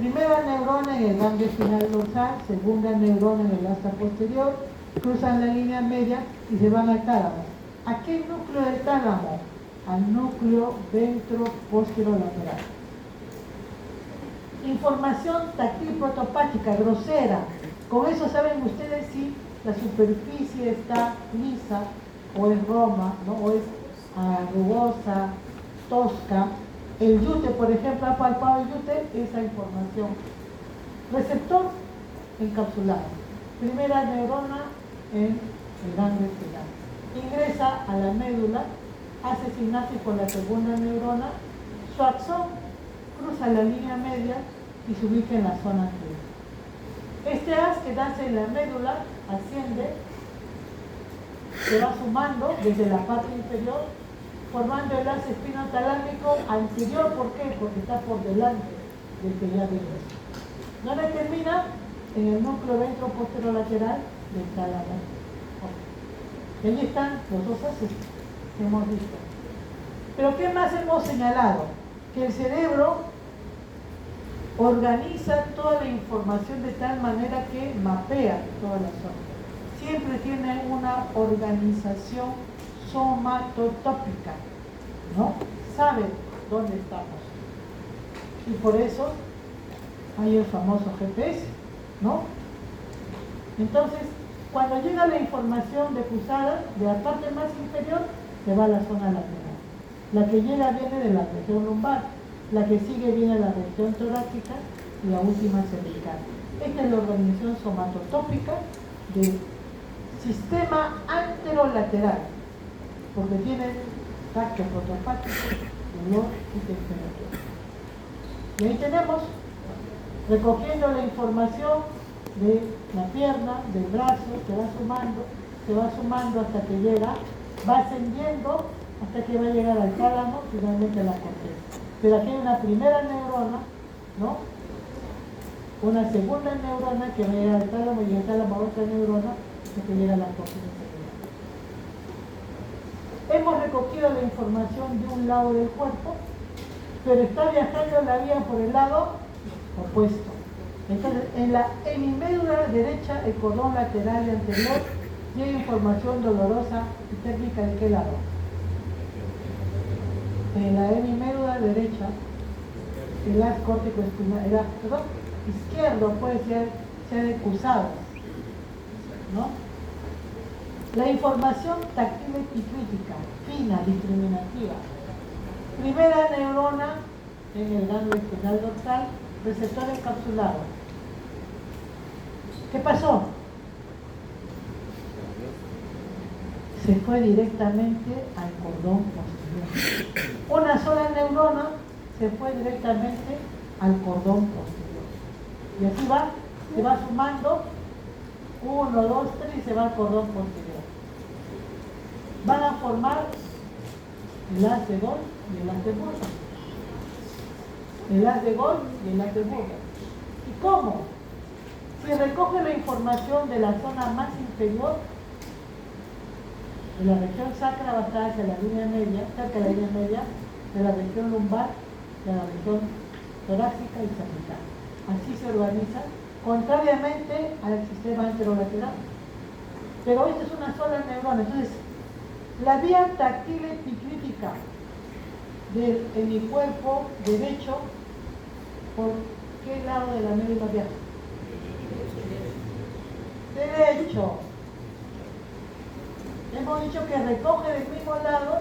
Primera neurona en el ganglio espinal dorsal, segunda neurona en el asta posterior, cruzan la línea media y se van al tálamo. ¿A qué núcleo del tálamo? Al núcleo ventroposterolateral. Información táctil protopática, grosera. Con eso saben ustedes si la superficie está lisa o es roma, ¿no? O es rugosa, tosca. El yute, por ejemplo, ha palpado el yute, esa información. Receptor encapsulado. Primera neurona en el ganglio espinal. Ingresa a la médula, hace sinapsis con la segunda neurona, su axón cruza la línea media y se ubica en la zona anterior. Este haz que nace en la médula asciende, se va sumando desde la parte inferior, formando el haz espinotalámico anterior. ¿Por qué? Porque está por delante del que ya vimos. ¿Dónde termina? En el núcleo ventroposterolateral del tálamo. Y ahí están los dos haces que hemos visto. Pero ¿qué más hemos señalado? Que el cerebro organiza toda la información de tal manera que mapea toda la zona. Siempre tiene una organización somatotópica, ¿no? Sabe dónde estamos. Y por eso hay el famoso GPS, ¿no? Entonces, cuando llega la información depusada de la parte más inferior, se va a la zona lateral. La que llega viene de la región lumbar, la que sigue viene de la región torácica y la última cervical. Esta es la organización somatotópica del sistema anterolateral, porque tiene tacto protopático, dolor y temperatura. Y ahí tenemos, recogiendo la información de la pierna, del brazo, se va sumando hasta que llega, va ascendiendo hasta que va a llegar al tálamo, finalmente a la corteza. Pero aquí hay una primera neurona, ¿no? Una segunda neurona que va a llegar al tálamo y el tálamo a otra neurona hasta que llega a la corteza cerebral. Hemos recogido la información de un lado del cuerpo, pero está viajando la vía por el lado opuesto. Entonces, en la hemimédula derecha, el cordón lateral y anterior, tiene información dolorosa y térmica ¿de qué lado? En la hemimédula derecha, el haz córtico espinal, perdón, izquierdo puede ser excusado, ¿no? La información táctil epicrítica, fina, discriminativa. Primera neurona en el ganglio espinal dorsal, receptor encapsulado. ¿Qué pasó? Se fue directamente al cordón posterior. Una sola neurona se fue directamente al cordón posterior. Y así va, se va sumando 1, 2, 3 y se va al cordón posterior. Van a formar el haz de Gol y el haz de Burger. El haz de Gol y el haz de Burger. ¿Y cómo? Si recoge la información de la zona más inferior, de la región sacra va a estar hacia la línea media, cerca de la línea media, de la región lumbar, de la región torácica y cervical. Así se organiza, contrariamente al sistema anterolateral. Pero esta es una sola neurona. Entonces, la vía táctil epicrítica del hemicuerpo derecho, ¿por qué lado de la médula viaja? Derecho. Hemos dicho que recoge del mismo lado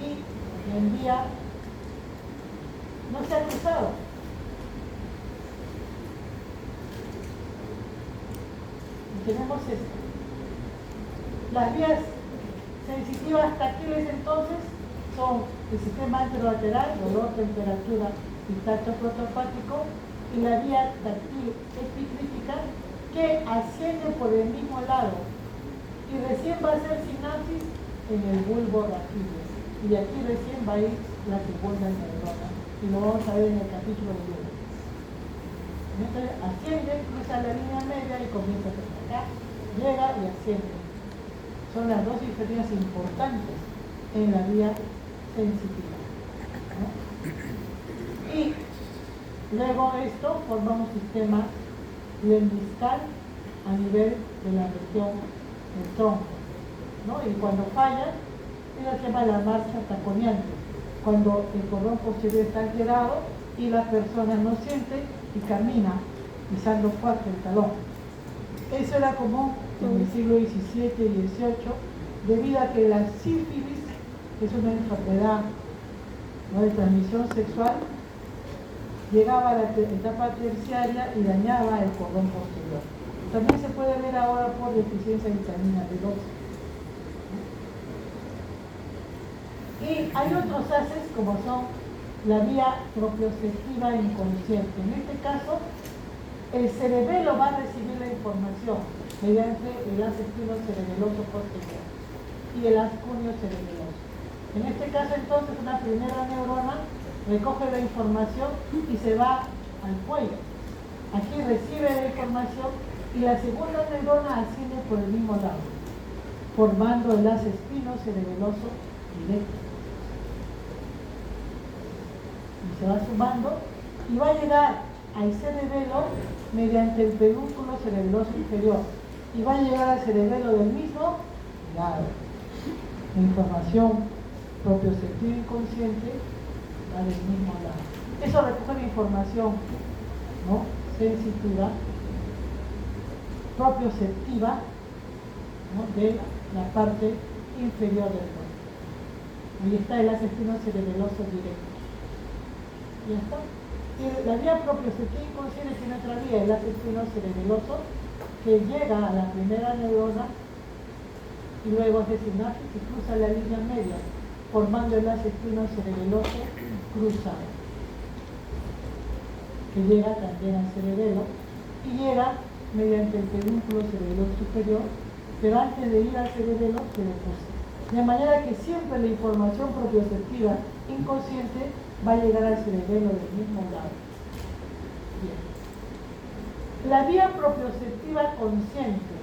y envía, no se ha cruzado. Y tenemos esto. Las vías sensitivas táctiles entonces son el sistema anterolateral, dolor, temperatura y tacto protopático, y la vía táctil epicrítica que asciende por el mismo lado y recién va a hacer sinapsis en el bulbo raquídeo. Y aquí recién va a ir la segunda neurona. Y lo vamos a ver en el capítulo de lunes. Entonces asciende, cruza la línea media y comienza a hacer acá. Llega y asciende. Son las dos diferencias importantes en la vía sensitiva, ¿no? Y Luego esto forma un sistema lemniscal a nivel de la región del tronco, ¿no? Y cuando falla, es lo que se llama la marcha taconeante, cuando el cordón posterior está alterado y la persona no siente y camina pisando fuerte el talón. Eso era común en el siglo XVII y XVIII, debido a que la sífilis, que es una enfermedad, ¿no?, de transmisión sexual, llegaba a la etapa terciaria y dañaba el cordón posterior. También se puede ver ahora por deficiencia de vitamina B12. Y hay otros haces como son la vía propioceptiva inconsciente. En este caso, el cerebelo va a recibir la información mediante el haz espinocerebeloso posterior y el haz cuneo cerebeloso. En este caso, entonces, una primera neurona recoge la información y se va al cuello. Aquí recibe la información y la segunda neurona asciende por el mismo lado, formando el haz espinocerebeloso directo. Y se va sumando y va a llegar al cerebelo mediante el pedúnculo cerebeloso inferior y va a llegar al cerebelo del mismo lado. La información propioceptiva inconsciente va del mismo lado. Eso recoge la información, ¿no?, sensitiva, propioceptiva, ¿no?, de la parte inferior del cuerpo. Ahí está el haz espinocerebeloso directo. Ya está. Y la vía propioceptiva inconsciente tiene otra vía, el haz espinocerebeloso, que llega a la primera neurona y luego hace sinapsis y cruza la línea media, formando el haz espinocerebeloso cruzado, que llega también al cerebelo y llega mediante el pedúnculo cerebeloso superior, pero antes de ir al cerebelo se deposita. De manera que siempre la información propioceptiva inconsciente va a llegar al cerebelo del mismo lado. Bien. La vía propioceptiva consciente,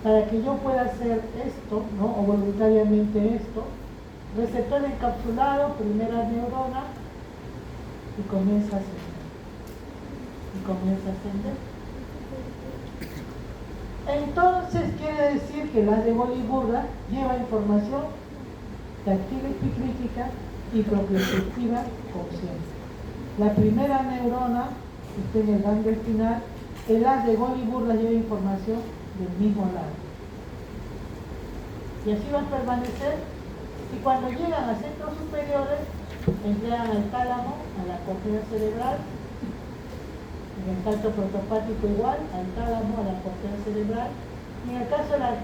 para que yo pueda hacer esto, ¿no?, o voluntariamente esto, receptor encapsulado, primera neurona, y comienza a ascender. Y comienza a ascender. Entonces quiere decir que el haz de Golgi-Burda lleva información táctil epicrítica y propioceptiva consciente. La primera neurona está en el ganglio espinal, el haz de Golgi-Burda lleva información del mismo lado. Y así va a permanecer, y cuando llegan a centros superiores, entregan al tálamo, a la corteza cerebral, en el salto protopático igual, al tálamo, a la corteza cerebral, y en el caso de la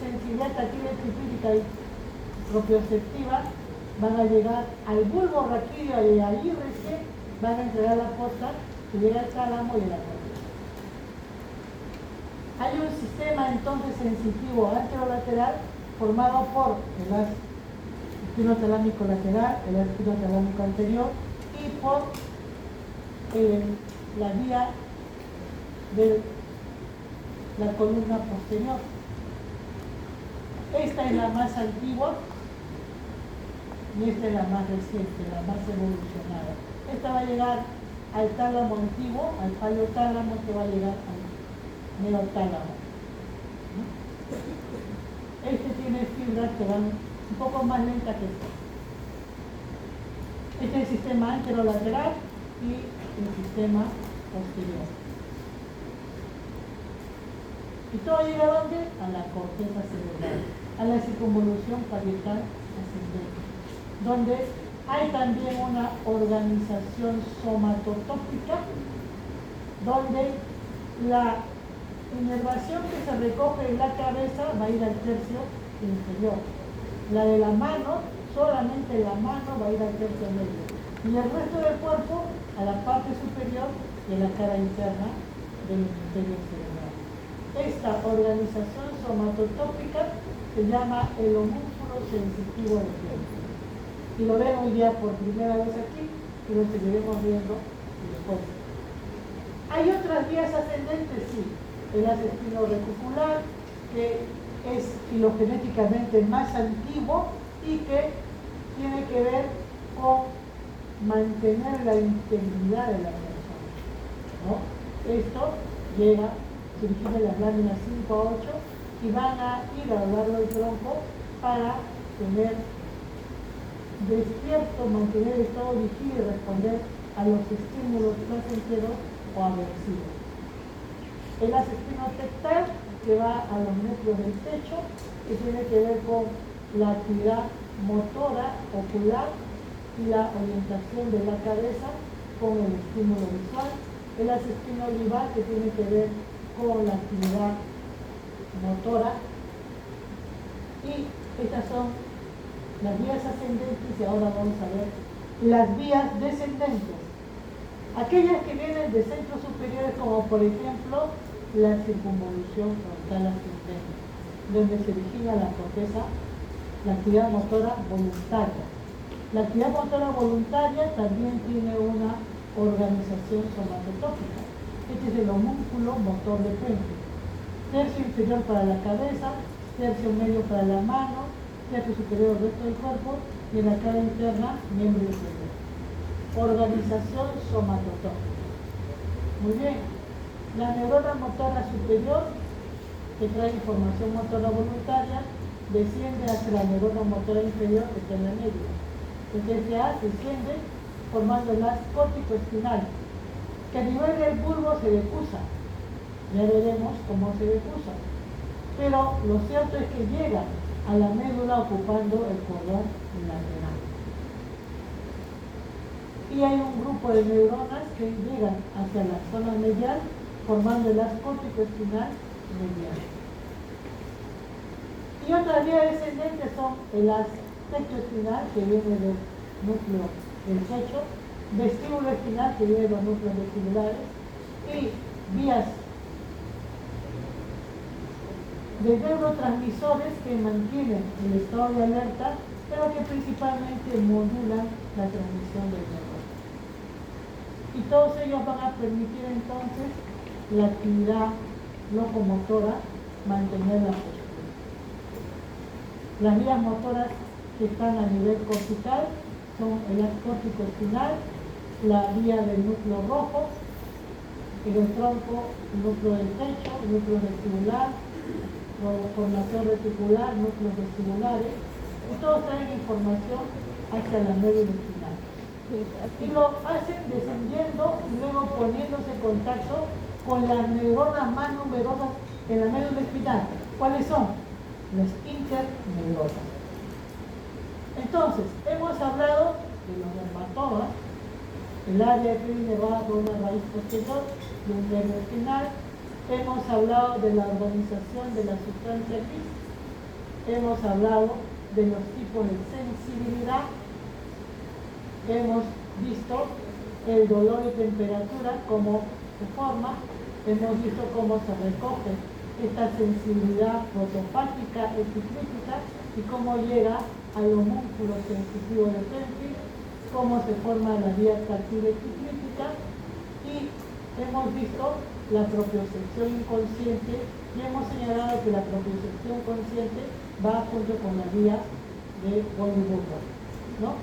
sensibilidad táctil epicrítica y propioceptiva, van a llegar al bulbo raquídeo y allí recién van a entregar la posta que llega al tálamo y a la corteza. Hay un sistema entonces sensitivo anterolateral formado por el haz espinotalámico lateral, el haz espinotalámico anterior y por la vía de la columna posterior. Esta es la más antigua y esta es la más reciente, la más evolucionada. Esta va a llegar al tálamo antiguo, al paleotálamo, que va a llegar al neotálamo. Este tiene fibras que van un poco más lentas que esto. Este es el sistema anterolateral y el sistema posterior. ¿Y todo llega a dónde? A la corteza cerebral, a la circunvolución parietal ascendente, donde hay también una organización somatotópica, donde la inervación que se recoge en la cabeza va a ir al tercio inferior. La de la mano, solamente la mano va a ir al tercio medio. Y el resto del cuerpo a la parte superior de la cara interna del hemisferio cerebral. Esta organización somatotópica se llama el homúnculo sensitivo del tiempo. Y lo ven hoy día por primera vez aquí y lo seguiremos viendo después. ¿Hay otras vías ascendentes? Sí. El haz espino-reticular, que es filogenéticamente más antiguo y que tiene que ver con mantener la integridad de la persona, ¿no? Esto llega, se origina en las láminas 5 a 8 y van a ir a lo largo del tronco para tener despierto, mantener el estado vigil y responder a los estímulos placenteros o aversivos. El espinotectal, que va a los núcleos del pecho, que tiene que ver con la actividad motora, ocular y la orientación de la cabeza con el estímulo visual. El espinolivar, que tiene que ver con la actividad motora. Y estas son las vías ascendentes y ahora vamos a ver las vías descendentes. Aquellas que vienen de centros superiores, como por ejemplo la circunvolución frontal ascendente, donde se origina la corteza, la actividad motora voluntaria. La actividad motora voluntaria también tiene una organización somatotópica. Este es el homúnculo motor de frente. Tercio inferior para la cabeza, tercio medio para la mano, tercio superior del resto del cuerpo y en la cara interna, miembro inferior. Organización somatotópica. Muy bien. La neurona motora superior, que trae información motora voluntaria, desciende hacia la neurona motora inferior, que está en la médula. Entonces ya desciende formando el haz córtico-espinal, que a nivel del bulbo se decusa. Ya veremos cómo se decusa. Pero lo cierto es que llega a la médula ocupando el cordón lateral. Y hay un grupo de neuronas que llegan hacia la zona medial formando el haz córtico-espinal medial. Y otra vía descendente son el haz tectoespinal, que viene del núcleo del pecho, vestíbulo espinal, que viene de los núcleos vestibulares, y vías de neurotransmisores que mantienen el estado de alerta, pero que principalmente modulan la transmisión del nervio. Y todos ellos van a permitir entonces la actividad locomotora, mantener la postura. Las vías motoras que están a nivel cortical son el haz córtico-espinal, la vía del núcleo rojo, el tronco, el núcleo del pecho, el núcleo vestibular, formación reticular, núcleos vestibulares, y todos traen información hacia la médula espinal. Y lo hacen descendiendo y luego poniéndose en contacto con las neuronas más numerosas en la médula espinal. ¿Cuáles son? Las interneuronas. Entonces, hemos hablado de los dermatomas, el área que inervada por una raíz posterior de un nervio espinal. Hemos hablado de la organización de la sustancia gris. Hemos hablado de los tipos de sensibilidad. Hemos visto el dolor y temperatura, cómo se forma. Hemos visto cómo se recoge esta sensibilidad protopática epicrítica y cómo llega al homúnculo sensitivo de Penfield, cómo se forma la vía táctil epicrítica, y hemos visto la propiocepción inconsciente y hemos señalado que la propiocepción consciente va junto con la vía de Golgi-Burda, ¿no?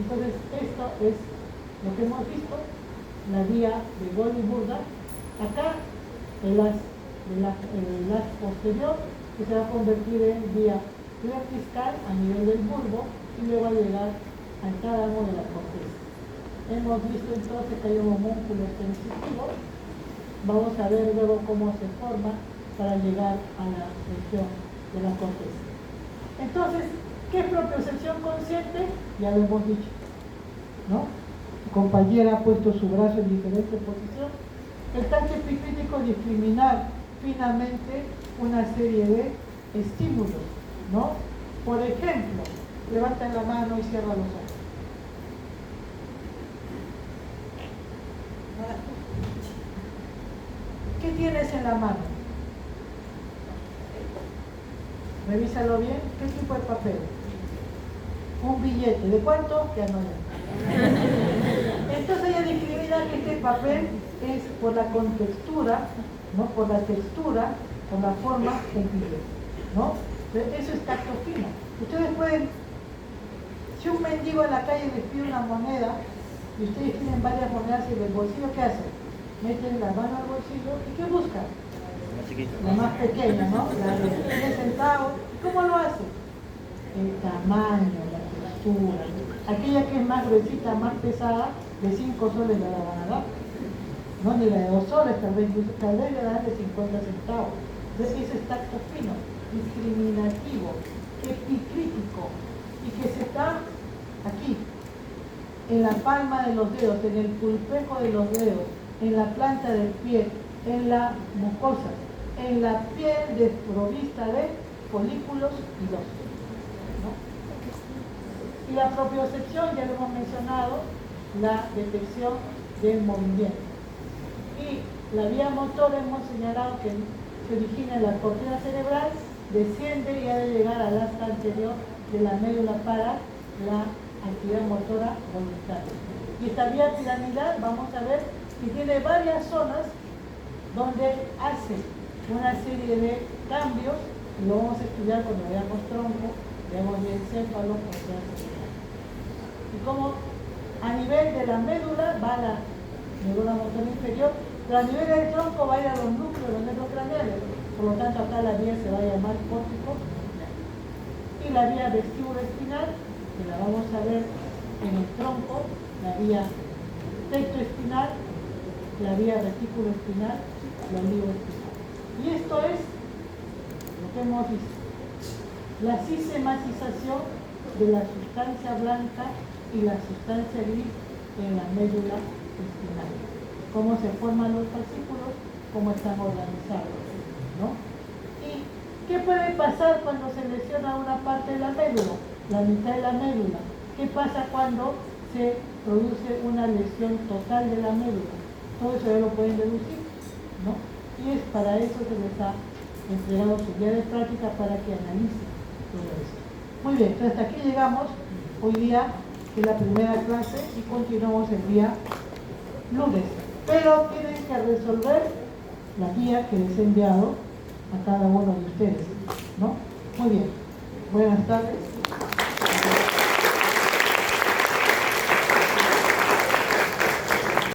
Entonces esto es lo que hemos visto, la vía de Golgi-Burda. Acá el haz posterior, que se va a convertir en vía vertical a nivel del bulbo y luego a llegar al tálamo de la corteza. Hemos visto entonces que hay un homúnculo sensitivo. Vamos a ver luego cómo se forma para llegar a la región de la corteza. Entonces, ¿qué es propiocepción consciente? Ya lo hemos dicho, ¿no? Mi compañera ha puesto su brazo en diferente posición. El tacto epicrítico es discriminar finamente una serie de estímulos, ¿no? Por ejemplo, levanta la mano y cierra los ojos. ¿Qué tienes en la mano? Revísalo bien. ¿Qué tipo de papel? Un billete. ¿De cuánto? Ya no hay. Entonces ella discrimina que este papel es por la contextura, ¿no? Por la textura, por la forma del billete, ¿no? Entonces, eso es tacto fino. Ustedes pueden, si un mendigo en la calle les pide una moneda, y ustedes tienen varias monedas en el bolsillo, ¿qué hacen? Meten la mano al bolsillo y ¿qué buscan? La más pequeña, ¿no? La de 10 centavos. ¿Cómo lo hacen? El tamaño, la textura. Aquella que es más gruesita, más pesada, de 5 soles no la van a dar. No, ni la de 2 soles, tal vez le dan de 50 centavos. Entonces ese es tacto fino, discriminativo, epicrítico, y que se está aquí, en la palma de los dedos, en el pulpejo de los dedos, en la planta del pie, en la mucosa, en la piel desprovista de folículos pilosos, ¿no? Y la propiocepción, ya lo hemos mencionado, la detección del movimiento. Y la vía motora hemos señalado que se origina en la corteza cerebral, desciende y ha de llegar al asta anterior de la médula para la actividad motora voluntaria. Y esta vía piramidal, vamos a ver que tiene varias zonas donde hace una serie de cambios, y lo vamos a estudiar cuando veamos tronco, veamos el encéfalo, y como a nivel de la médula va la médula motora inferior, pero a nivel del tronco va a ir a los núcleos, los nervios craneales, por lo tanto acá la vía se va a llamar córtico, y la vía vestíbulo-espinal, que la vamos a ver en el tronco, la vía tectoespinal, la vía retículo-espinal, la olivo-espinal. Y esto es lo que hemos visto, la sistematización de la sustancia blanca y la sustancia gris en la médula espinal. Cómo se forman los fascículos, cómo están organizados, ¿no? ¿Y qué puede pasar cuando se lesiona una parte de la médula? La mitad de la médula. ¿Qué pasa cuando se produce una lesión total de la médula? Todo eso ya lo pueden deducir, ¿no? Y es para eso que les ha entregado su guía de práctica para que analicen todo eso. Muy bien, entonces hasta aquí llegamos hoy día, que es la primera clase, y continuamos el día lunes. Pero tienen que resolver la guía que les he enviado a cada uno de ustedes, ¿no? Muy bien. Buenas tardes.